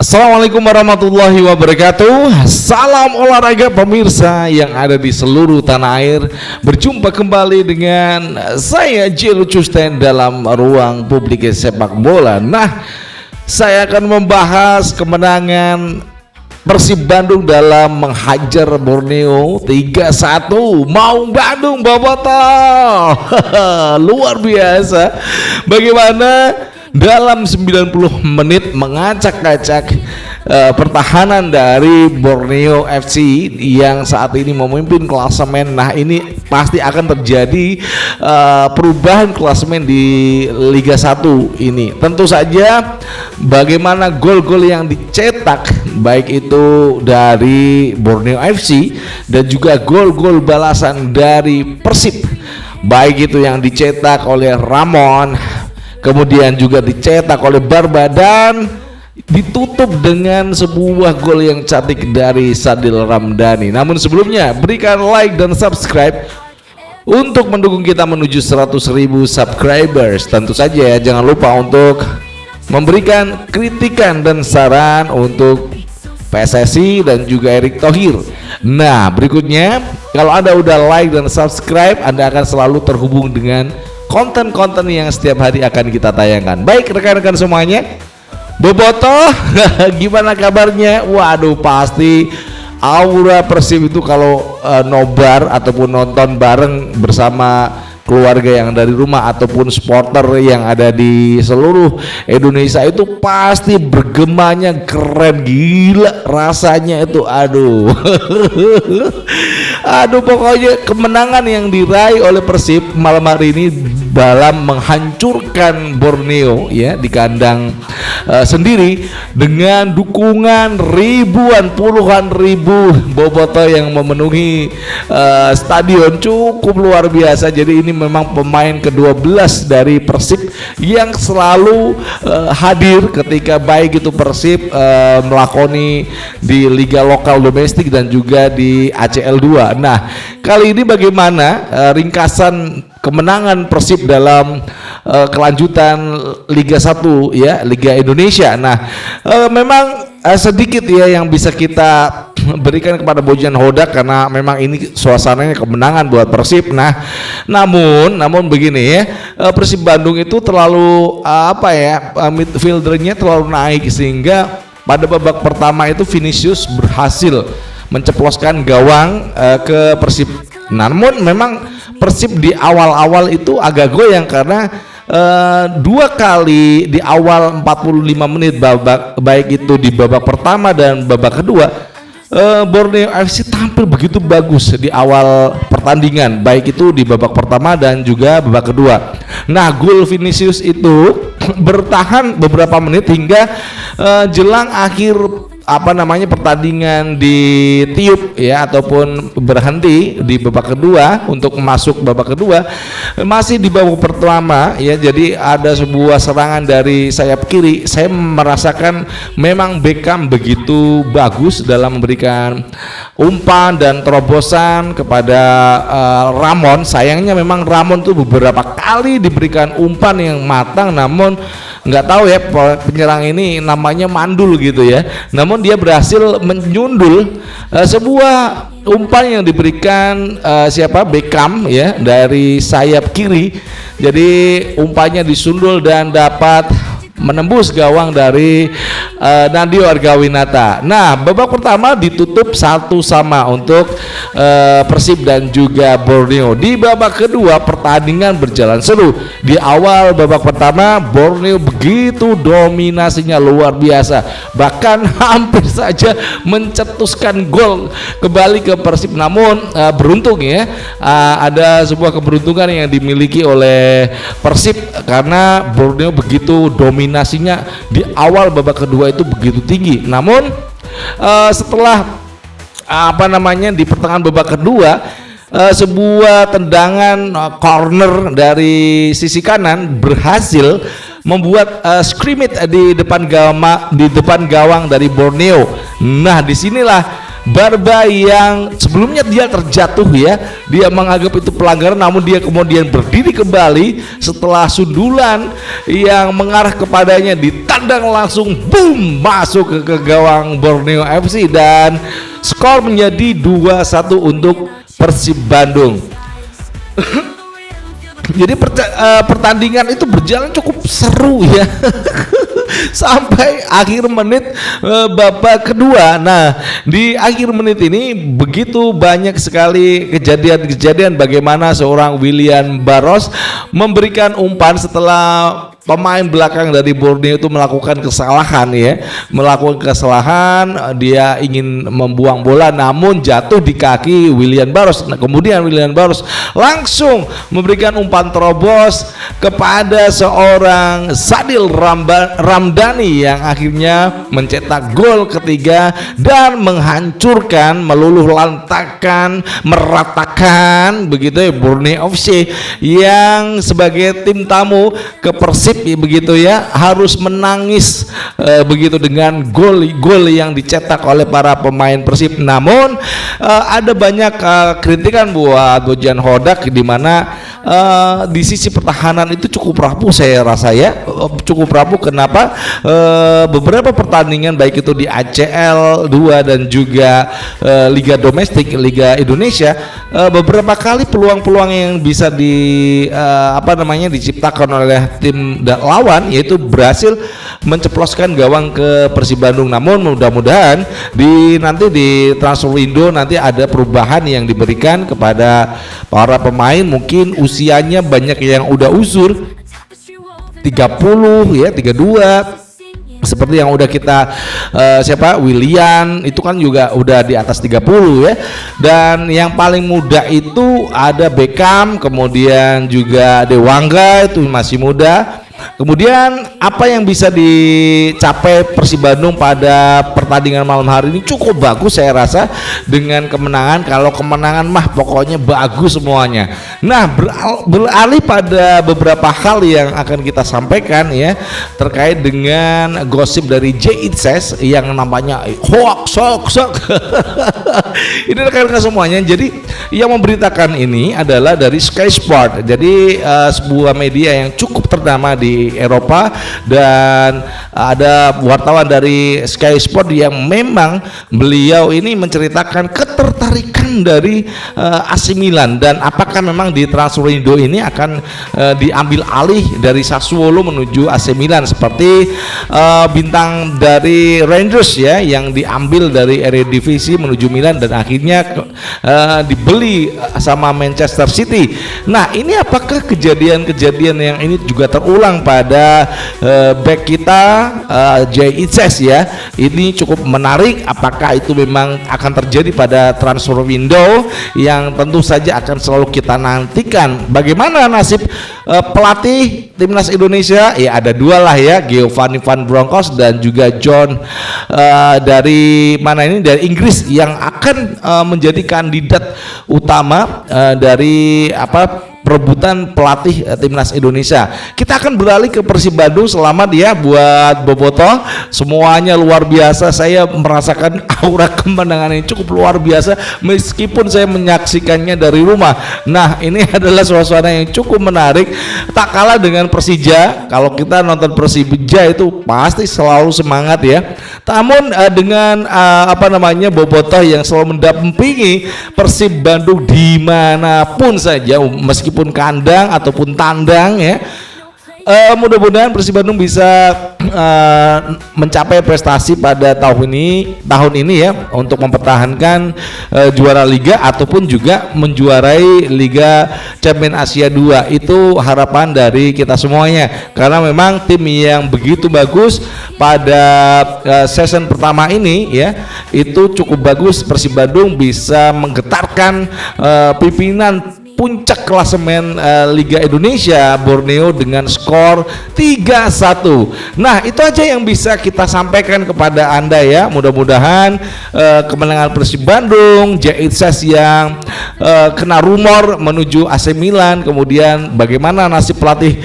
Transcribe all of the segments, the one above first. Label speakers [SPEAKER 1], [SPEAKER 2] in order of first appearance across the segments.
[SPEAKER 1] Assalamualaikum warahmatullahi wabarakatuh. Salam olahraga pemirsa yang ada di seluruh tanah air. Berjumpa kembali dengan saya Jil Custen dalam ruang publik sepak bola. Nah, saya akan membahas kemenangan Persib Bandung dalam menghajar Borneo 3-1. Maung Bandung Bobotoh. Luar biasa. Bagaimana dalam 90 menit mengacak-acak pertahanan dari Borneo FC yang saat ini memimpin klasemen. Nah, ini pasti akan terjadi perubahan klasemen di Liga 1 ini. Tentu saja bagaimana gol-gol yang dicetak baik itu dari Borneo FC dan juga gol-gol balasan dari Persib, baik itu yang dicetak oleh Ramon, kemudian juga dicetak oleh Barba dan ditutup dengan sebuah gol yang cantik dari Sadil Ramdhani. Namun sebelumnya berikan like dan subscribe untuk mendukung kita menuju 100.000 subscribers. Tentu saja jangan lupa untuk memberikan kritikan dan saran untuk PSSI dan juga Erick Thohir. Nah, berikutnya kalau Anda udah like dan subscribe, Anda akan selalu terhubung dengan konten-konten yang setiap hari akan kita tayangkan. Baik rekan-rekan semuanya, Bobotoh, gimana kabarnya? Waduh, pasti aura Persib itu kalau nobar ataupun nonton bareng bersama keluarga yang dari rumah ataupun supporter yang ada di seluruh Indonesia itu pasti bergemanya keren, gila rasanya itu. Aduh. Aduh, pokoknya kemenangan yang diraih oleh Persib malam hari ini dalam menghancurkan Borneo ya di kandang sendiri dengan dukungan ribuan, puluhan ribu bobotoh yang memenuhi stadion, cukup luar biasa. Jadi ini memang pemain ke-12 dari Persib yang selalu hadir ketika baik itu Persib melakoni di liga lokal domestik dan juga di ACL 2. Nah, kali ini bagaimana ringkasan kemenangan Persib dalam kelanjutan Liga 1 ya, Liga Indonesia. Nah, memang sedikit ya yang bisa kita berikan kepada Bojan Hodak karena memang ini suasananya kemenangan buat Persib. Nah, namun begini ya, Persib Bandung itu terlalu midfieldernya terlalu naik sehingga pada babak pertama itu Vinicius berhasil menceploskan gawang ke Persib. Namun memang Persib di awal-awal itu agak goyang karena dua kali di awal 45 menit baik itu di babak pertama dan babak kedua Borneo FC tampil begitu bagus di awal pertandingan, baik itu di babak pertama dan juga babak kedua. Nah, gol Vinicius itu bertahan beberapa menit hingga jelang akhir pertandingan ditiup ya ataupun berhenti di babak kedua untuk masuk babak kedua. Masih di babak pertama ya, jadi ada sebuah serangan dari sayap kiri. Saya merasakan memang Beckham begitu bagus dalam memberikan umpan dan terobosan kepada Ramon. Sayangnya memang Ramon tuh beberapa kali diberikan umpan yang matang, namun nggak tahu ya penyerang ini namanya mandul gitu ya. Namun dia berhasil menyundul sebuah umpan yang diberikan Beckham ya dari sayap kiri. Jadi umpannya disundul dan dapat menembus gawang dari Nadio Argawinata. Nah, babak pertama ditutup 1-1 untuk Persib dan juga Borneo. Di babak kedua pertandingan berjalan seru. Di awal babak pertama Borneo begitu dominasinya luar biasa, bahkan hampir saja mencetuskan gol kembali ke Persib. Namun beruntung ya, ada sebuah keberuntungan yang dimiliki oleh Persib karena Borneo begitu dominasinya di awal babak kedua itu begitu tinggi. Namun setelah di pertengahan babak kedua sebuah tendangan corner dari sisi kanan berhasil membuat scrimmage di depan gawang dari Borneo. Nah, disinilah Barba yang sebelumnya dia terjatuh ya, dia menganggap itu pelanggaran, namun dia kemudian berdiri kembali setelah sundulan yang mengarah kepadanya ditendang langsung boom masuk ke gawang Borneo FC dan skor menjadi 2-1 untuk Persib Bandung. Jadi pertandingan itu berjalan cukup seru ya. Sampai akhir menit babak kedua. Nah, di akhir menit ini begitu banyak sekali kejadian-kejadian bagaimana seorang William Barros memberikan umpan setelah pemain belakang dari Borneo itu melakukan kesalahan ya, dia ingin membuang bola namun jatuh di kaki William Barros. Nah, kemudian William Barros langsung memberikan umpan terobos kepada seorang Sadil Ramdhani yang akhirnya mencetak gol ketiga dan menghancurkan, meluluh lantakan, meratakan begitu ya Borneo FC yang sebagai tim tamu ke Persib begitu ya harus menangis begitu dengan gol yang dicetak oleh para pemain Persib. Namun ada banyak kritikan buat Bojan Hodak di mana di sisi pertahanan itu cukup rapuh, saya rasa ya cukup rapuh. Kenapa? Beberapa pertandingan baik itu di ACL 2 dan juga Liga Domestik, Liga Indonesia, beberapa kali peluang-peluang yang bisa diciptakan oleh tim lawan yaitu berhasil menceploskan gawang ke Persib Bandung. Namun mudah-mudahan nanti di transfer window nanti ada perubahan yang diberikan kepada para pemain, mungkin usianya banyak yang udah uzur 30 ya, 32 seperti yang udah kita William itu kan juga udah di atas 30 ya, dan yang paling muda itu ada Beckham, kemudian juga Dewangga itu masih muda. Kemudian apa yang bisa dicapai Persib Bandung pada pertandingan malam hari ini cukup bagus saya rasa dengan kemenangan. Kalau kemenangan mah pokoknya bagus semuanya. Nah, beralih pada beberapa hal yang akan kita sampaikan ya terkait dengan gosip dari J-Itses yang namanya hoax. Ini rekan-rekan semuanya. Jadi yang memberitakan ini adalah dari Sky Sport. Jadi sebuah media yang cukup ternama di Eropa, dan ada wartawan dari Sky Sport yang memang beliau ini menceritakan ketertarikan dari AC Milan dan apakah memang di transfer window ini akan diambil alih dari Sassuolo menuju AC Milan seperti bintang dari Rangers ya yang diambil dari Eredivisie menuju Milan dan akhirnya dibeli sama Manchester City. Nah, ini apakah kejadian-kejadian yang ini juga terulang pada back kita J-Itses ya? Ini cukup menarik. Apakah itu memang akan terjadi pada transfer window yang tentu saja akan selalu kita nantikan. Bagaimana nasib pelatih timnas Indonesia? Ya ada dua lah ya, Giovanni Van Bronckhorst dan juga John dari Inggris yang akan menjadi kandidat utama dari perebutan pelatih timnas Indonesia. Kita akan beralih ke Persib Bandung. Selamat ya buat Bobotoh, semuanya luar biasa. Saya merasakan aura kemenangan yang cukup luar biasa meskipun saya menyaksikannya dari rumah. Nah, ini adalah suasana yang cukup menarik, tak kalah dengan Persija. Kalau kita nonton Persija itu pasti selalu semangat ya. Namun dengan Bobotoh yang selalu mendampingi Persib Bandung dimanapun saja, meskipun kandang ataupun tandang ya. Mudah-mudahan Persib Bandung bisa mencapai prestasi pada tahun ini ya untuk mempertahankan juara liga ataupun juga menjuarai Liga Champions Asia 2. Itu harapan dari kita semuanya karena memang tim yang begitu bagus pada season pertama ini ya itu cukup bagus. Persib Bandung bisa menggetarkan pimpinan puncak klasemen Liga Indonesia Borneo dengan skor 3-1. Nah, itu aja yang bisa kita sampaikan kepada Anda ya. Mudah-mudahan kemenangan Persib Bandung, J-Itses yang kena rumor menuju AC Milan, kemudian bagaimana nasib pelatih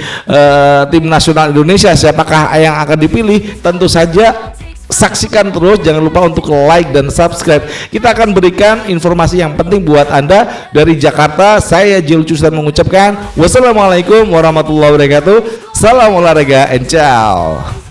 [SPEAKER 1] tim nasional Indonesia, siapakah yang akan dipilih? Tentu saja saksikan terus, jangan lupa untuk like dan subscribe. Kita akan berikan informasi yang penting buat Anda dari Jakarta. Saya Jil Custan mengucapkan wassalamualaikum warahmatullahi wabarakatuh. Salam olahraga and ciao.